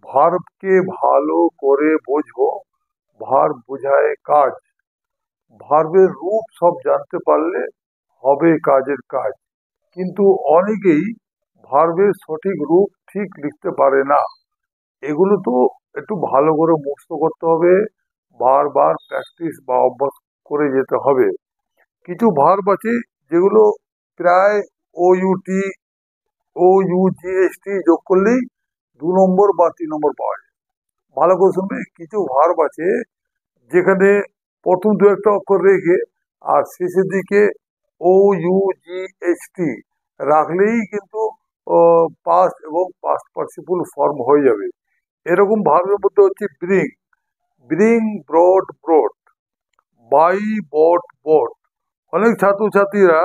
ভার্বকে ভালো করে বোঝো, ভার্ব বোঝায় কাজ। ভার্বের রূপ সব জানতে পারলে হবে কাজের কাজ। কিন্তু অনেকেই ভার্বের সঠিক রূপ ঠিক লিখতে পারে না। এগুলো তো একটু ভালো করে মুখস্থ করতে হবে, বারবার প্র্যাকটিস বা অভ্যাস করে যেতে হবে। কিছু ভার্ব আছে যেগুলো প্রায় ও ইউটি ও ইউজিএসটি যোগ করলেই 2 নম্বর বা 3 নম্বর পাওয়া যায়। ভালো করে শুনবে, কিছু ভার্ব আছে যেখানে প্রথম দু একটা অক্ষর রেখে আর শেষের দিকে ও ইউজিএসটি রাখলেই কিন্তু পাস্ট এবং পাস্ট পার্টিসিপল ফর্ম হয়ে যাবে। এরকম ভার্বের মধ্যে হচ্ছে bring, bring brought brought, buy bought bought. অনেক ছাত্রছাত্রীরা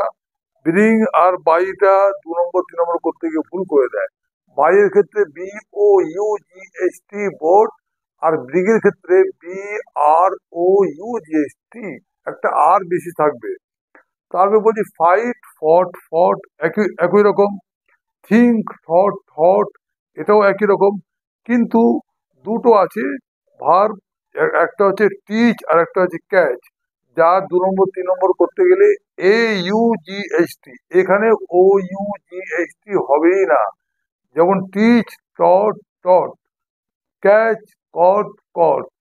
ব্রিং আর বাইটা 2 নম্বর 3 নম্বর করতে গিয়ে ভুল করে দেয়। বাইয়ের ক্ষেত্রে বি ও ইউজিএসটি বোর্ড, আর ব্রিং এর ক্ষেত্রে বি আর ও ইউজিএসটি, একটা আর বেশি থাকবে। তারপরে বলছি ফাইট ফট ফট, একই একই রকম। থিঙ্ক থট থট, এটাও একই রকম। কিন্তু দুটো আছে ভার্ব, একটা হচ্ছে টিচ আর একটা হচ্ছে ক্যাচ, যার 2 নম্বর 3 নম্বর করতে গেলে এ ইউজিএসটি, এখানে ও ইউজিএসটি হবেই না। যেমন টিচ টট টট, ক্যাচ কট কট,